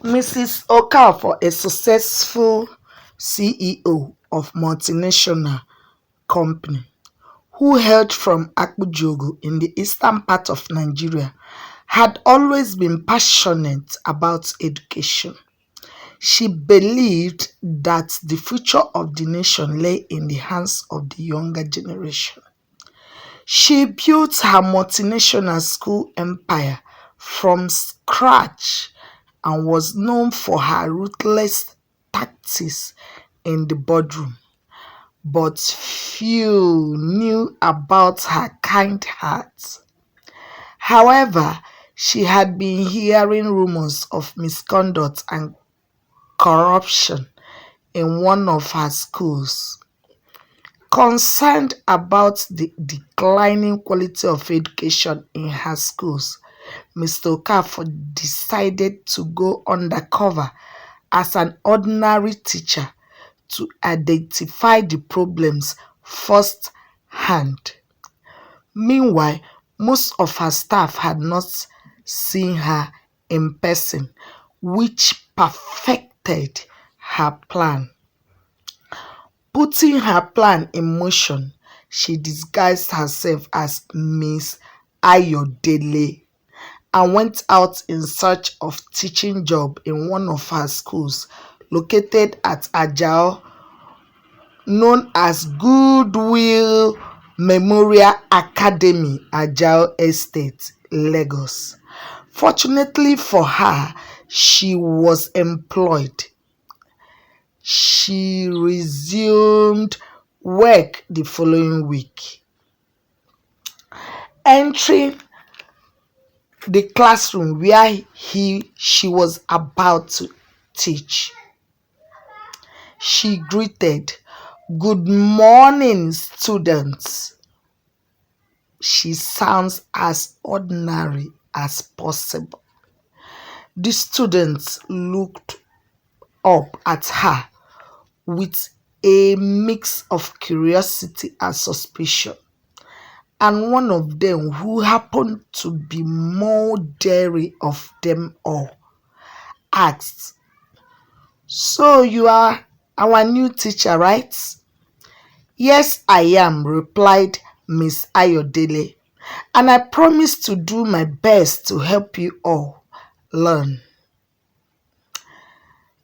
Mrs. Okafor, a successful CEO of multinational company who hailed from Akpujogo in the eastern part of Nigeria, had always been passionate about education. She believed that the future of the nation lay in the hands of the younger generation. She built her multinational school empire from scratch and was known for her ruthless tactics in the boardroom. But few knew about her kind heart. However, she had been hearing rumors of misconduct and corruption in one of her schools. Concerned about the declining quality of education in her schools, Mr. Okafor decided to go undercover as an ordinary teacher to identify the problems firsthand. Meanwhile, most of her staff had not seen her in person, which perfected her plan. Putting her plan in motion, she disguised herself as Miss Ayodele and went out in search of teaching job in one of her schools located at Ajao, known as Goodwill Memorial Academy, Ajao Estate, Lagos. Fortunately for her, she was employed. She resumed work the following week. Entering the classroom where she was about to teach, she greeted, "Good morning, students." She sounds as ordinary as possible. The students looked up at her with a mix of curiosity and suspicion, and one of them, who happened to be more daring of them all, asked, "So you are our new teacher, right?" "Yes, I am," replied Miss Ayodele, "and I promise to do my best to help you all learn."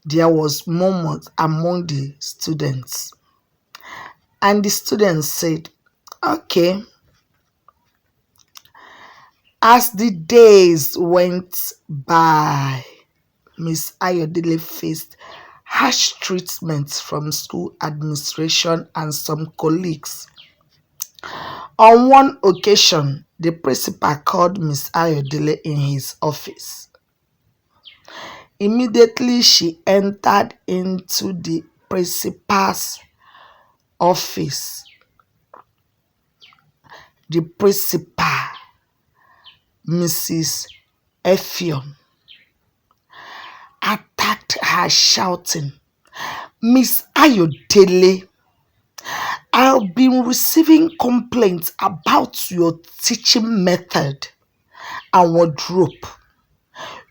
There was murmurs among the students, and the students said, "Okay." As the days went by, Miss Ayodele faced harsh treatment from school administration and some colleagues. On one occasion, the principal called Miss Ayodele in his office. Immediately, she entered into the principal's office. The principal, Mrs. Effion, attacked her, shouting, "Miss Ayodele, I've been receiving complaints about your teaching method and wardrobe.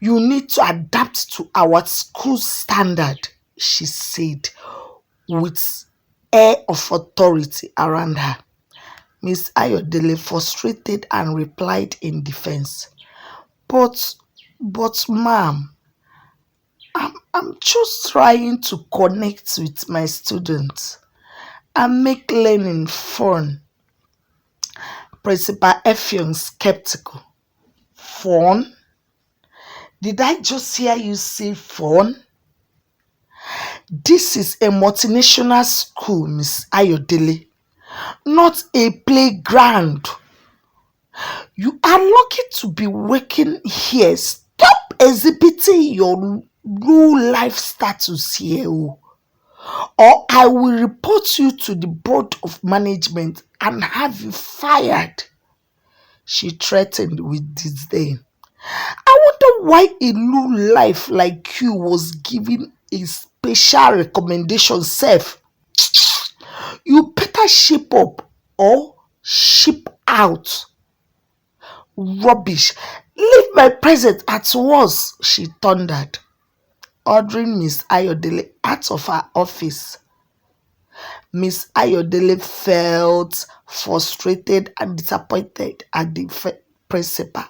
You need to adapt to our school standard," she said with air of authority around her. Miss Ayodele, frustrated, and replied in defense, But, ma'am, I'm just trying to connect with my students and make learning fun." Principal Effiong, skeptical. "Fun? Did I just hear you say fun? This is a multinational school, Miss Ayodele, not a playground. You are lucky to be working here. Stop exhibiting your low life status here, or I will report you to the board of management and have you fired," she threatened with disdain. "I wonder why a low life like you was given a special recommendation, Seth. You better shape up or ship out. Rubbish. Leave my presence at once," she thundered. ordering Miss Ayodele out of her office. Miss Ayodele felt frustrated and disappointed at the principal.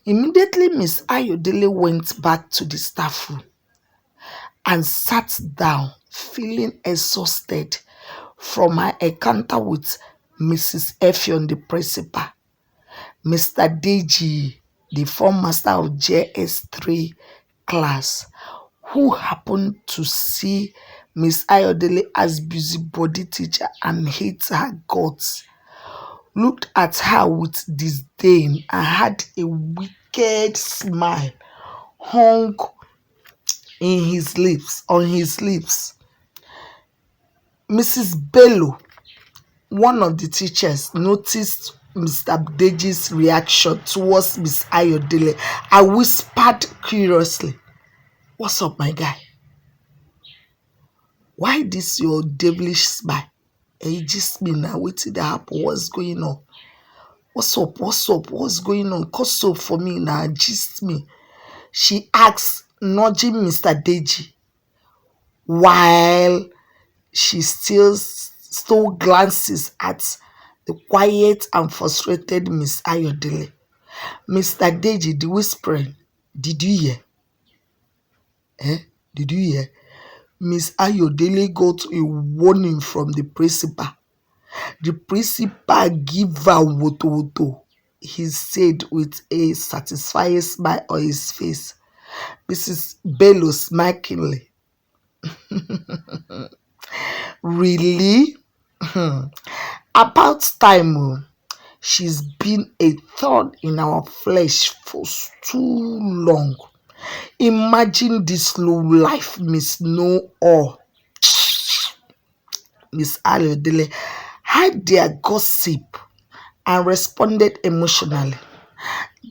Immediately, Miss Ayodele went back to the staff room and sat down, feeling exhausted from her encounter with Mrs. Effion, the principal. Mr. Deji, the former master of JS3 class, who happened to see Miss Ayodele as busybody teacher and hates her guts, looked at her with disdain and had a wicked smile hung on his lips. Mrs. Bello, one of the teachers, noticed Mr. Deji's reaction towards Miss Ayodele. I whispered curiously, "What's up, my guy? Why this your devilish smile? Hey, just me now. Waiting that happen. What's going on? What's up? What's up? What's going on? Cause up for me now. Just me." She asked, nudging Mr. Deji, while she still stole glances at the quiet and frustrated Miss Ayodele. Mr. Deji, the whispering, "Did you hear? Eh? Did you hear? Miss Ayodele got a warning from the principal. The principal give her woto woto," he said with a satisfying smile on his face. Mrs. Bello smilingly. "Really? About time. Oh. She's been a thorn in our flesh for too long. Imagine this low life Miss Know All." Miss Ayodele had their gossip and responded emotionally.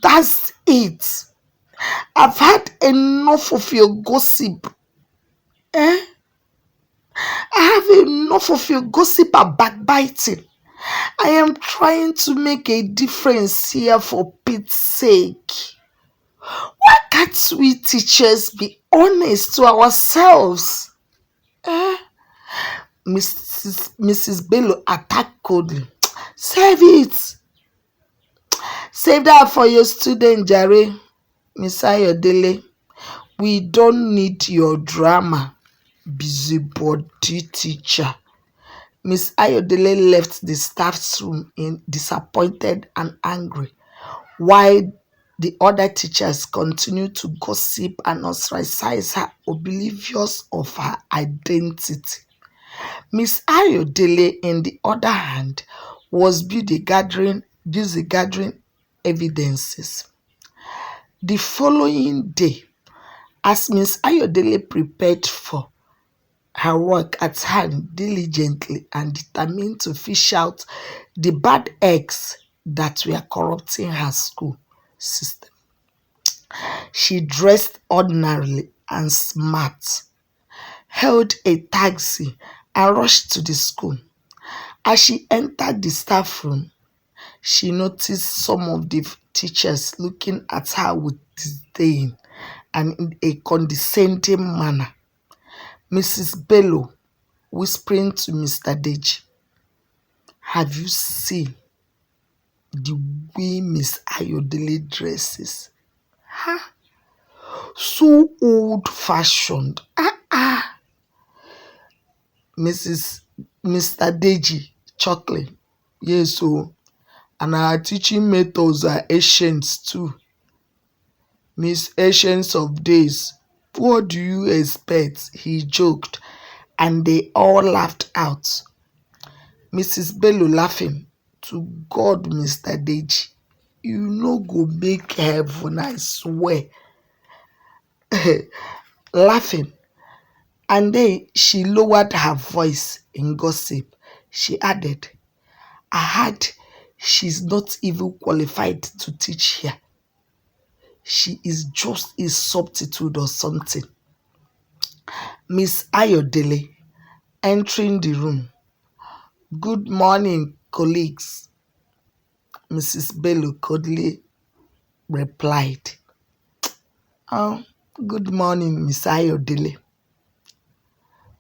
"That's it. I've had enough of your gossip. Eh? I have enough of your gossip and backbiting. I am trying to make a difference here for Pete's sake. Why can't we teachers be honest to ourselves?" Eh? Mrs. Bello attacked coldly. "Save it. Save that for your student, Jare. Miss Ayodele. We don't need your drama, busybody teacher." Miss Ayodele left the staff's room in disappointed and angry, while the other teachers continued to gossip and ostracize her, oblivious of her identity. Miss Ayodele, in the other hand, was busy gathering evidences. The following day, as Miss Ayodele prepared for her work at hand diligently and determined to fish out the bad eggs that were corrupting her school system, she dressed ordinarily and smart, hailed a taxi, and rushed to the school. As she entered the staff room, she noticed some of the teachers looking at her with disdain and in a condescending manner. Mrs. Bello whispering to Mr. Deji, "Have you seen the way Miss Ayodele dresses? Huh? So old-fashioned." Mr. Deji chuckling. "Yes, so, and our teaching methods are ancient too. Miss Ancients of Days. What do you expect?" he joked, and they all laughed out. Mrs. Bello laughing. "To God, Mr. Deji, you no go make heaven, I swear." Laughing, and then she lowered her voice in gossip. She added, "I heard she's not even qualified to teach here. She is just a substitute or something." Miss Ayodele entering the room. "Good morning, colleagues," Mrs. Bello coldly replied. "Oh, Good morning, Miss Ayodele.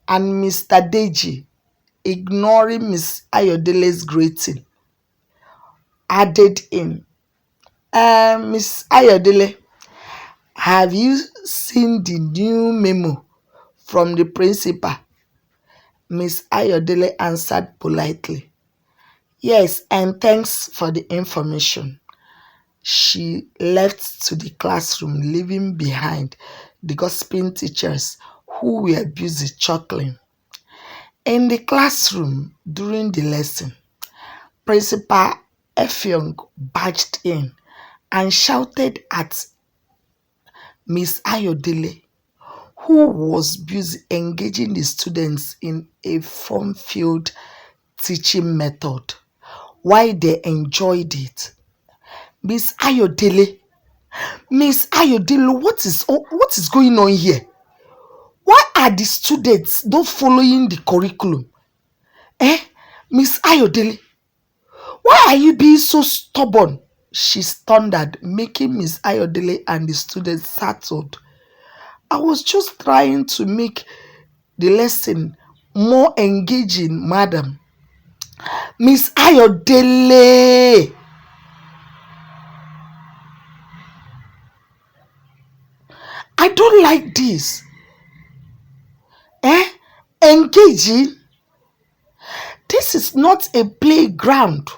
And Mr. Deji, ignoring Miss Ayodele's greeting, added in, Miss Ayodele, have you seen the new memo from the principal? Miss Ayodele answered politely, yes, and thanks for the information. She left to the classroom, leaving behind the gossiping teachers who were busy chuckling. In the classroom during the lesson, Principal Effiong barged in and shouted at Miss Ayodele, who was busy engaging the students in a fun-filled teaching method. While they enjoyed it, Miss Ayodele, Miss Ayodele, what is going on here? Why are the students not following the curriculum? Eh? Miss Ayodele, why are you being so stubborn? She thundered, making Miss Ayodele and the students startled. I was just trying to make the lesson more engaging, madam. Miss Ayodele, I don't like this. Eh? Engaging? This is not a playground,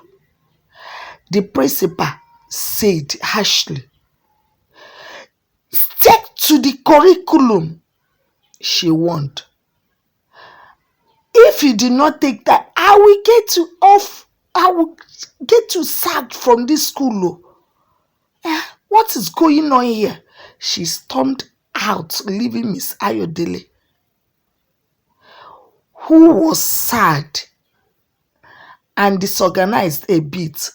the principal said harshly. Stick to the curriculum, she warned. If you do not take that, I will get you sacked from this school. What is going on here? She stormed out, leaving Miss Ayodele, who was sad and disorganized a bit.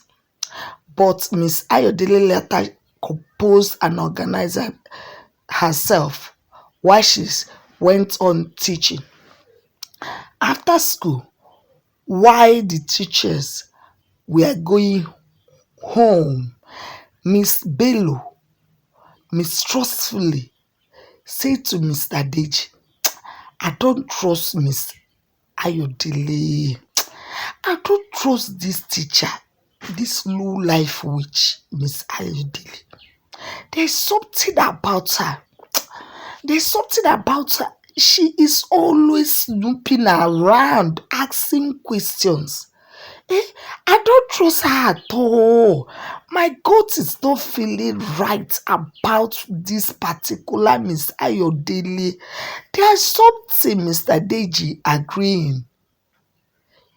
But Miss Ayodele later composed and organized herself while she went on teaching. After school, while the teachers were going home, Miss Bello mistrustfully said to Mr. Deji, I don't trust Miss Ayodele. I don't trust this teacher, this low life witch, Miss Ayodele. There's something about her. There's something about her. She is always snooping around, asking questions. I don't trust her at all. My gut is not feeling right about this particular Miss Ayodele. There's something, Mr. Deji agreeing.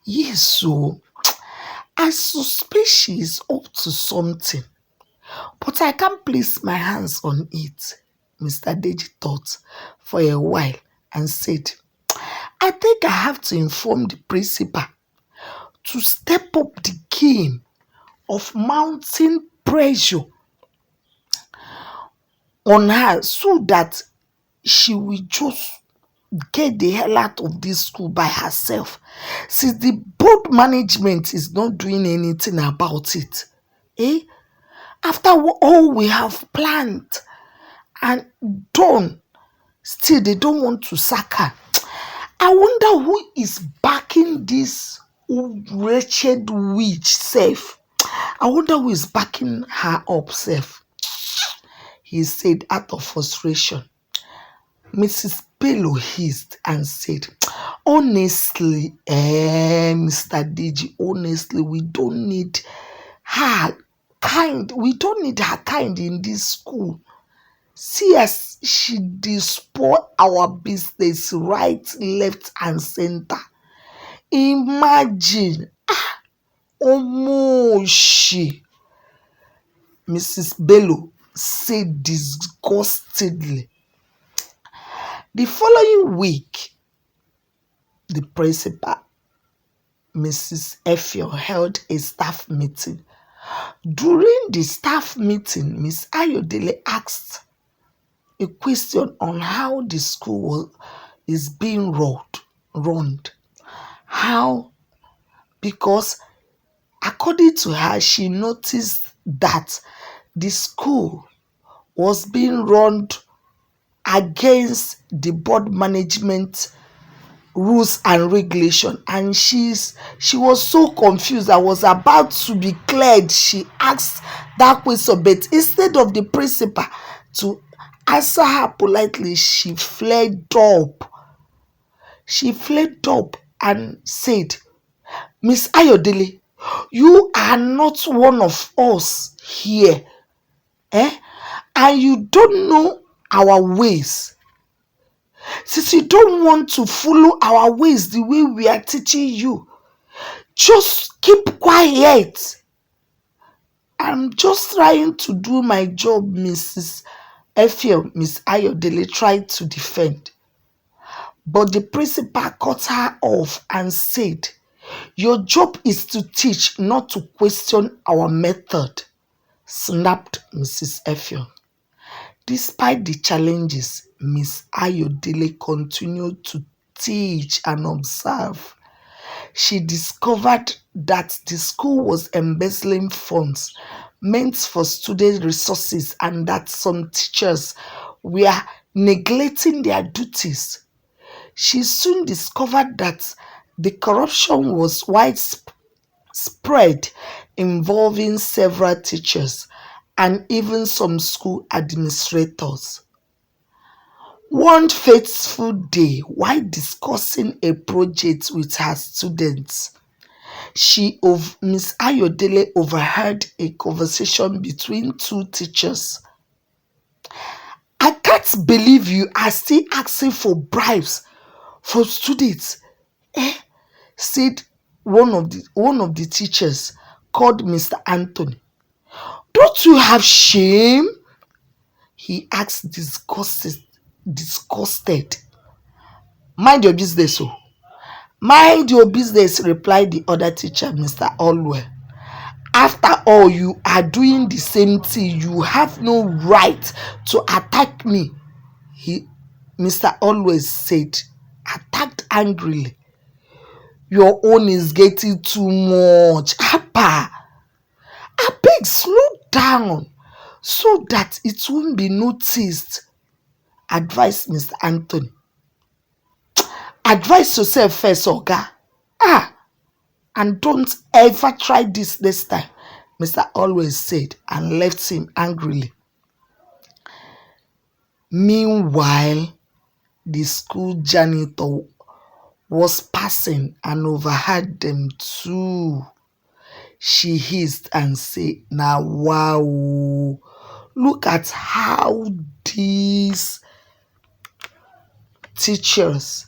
Yes, so I suspect she is up to something, but I can't place my hands on it. Mr. Deji thought for a while and said, I think I have to inform the principal to step up the game of mounting pressure on her so that she will just get the hell out of this school by herself, since the board management is not doing anything about it. Eh? After all we have planned and done, still they don't want to sack her. I wonder who is backing this wretched witch self. I wonder who is backing her up self, he said out of frustration. Mrs. Bello hissed and said, honestly, Mr. Deji, honestly, we don't need her kind. We don't need her kind in this school. See as she despoil our business right, left, and center. Imagine. Omoshi. Mrs. Bello said disgustedly. The following week, the principal, Mrs. Effio, held a staff meeting. During the staff meeting, Miss Ayodele asked a question on how the school is being run. How? Because according to her, she noticed that the school was being run against the board management rules and regulation, and she was so confused. I was about to be cleared. She asked that question, but instead of the principal to answer her politely, she flared up. And said, Miss Ayodele, you are not one of us here, and you don't know our ways. Since you don't want to follow our ways the way we are teaching you, just keep quiet. I'm just trying to do my job, Mrs. Effiel. Miss Ayodele tried to defend, but the principal cut her off and said, your job is to teach, not to question our method, snapped Mrs. Effiel. Despite the challenges, Miss Ayodele continued to teach and observe. She discovered that the school was embezzling funds meant for student resources and that some teachers were neglecting their duties. She soon discovered that the corruption was widespread, involving several teachers and even some school administrators. One fateful day, while discussing a project with her students, Miss Ayodele overheard a conversation between two teachers. I can't believe you are still asking for bribes for students, said one of the teachers, called Mr. Anthony. Don't you have shame? He asked, disgusted. Mind your business, oh. Mind your business, replied the other teacher, Mr. Allwell. After all, you are doing the same thing. You have no right to attack me, Mr. Allwell said, attacked angrily. Your own is getting too much. Appa, abeg, slow down so that it won't be noticed, advised Mr. Anthony. Advise yourself first, Oga. And don't ever try this next time, Mr. Always said, and left him angrily. Meanwhile, the school janitor was passing and overheard them too. She hissed and said, now wow, look at how these teachers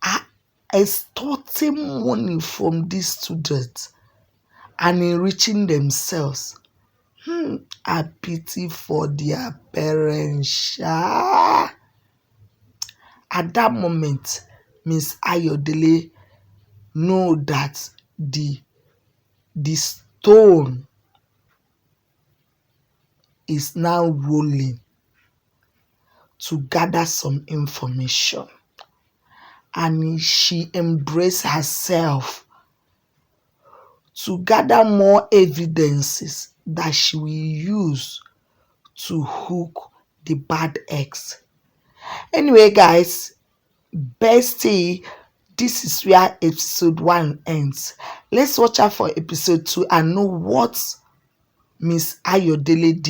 are extorting money from these students and enriching themselves. I pity for their parents. At that moment, Miss Ayodele know that the stone is now rolling to gather some information, and she embraced herself to gather more evidences that she will use to hook the bad eggs. Anyway, guys, bestie, this is where episode 1 ends. Let's watch out for episode 2 and know what Miss Ayodele did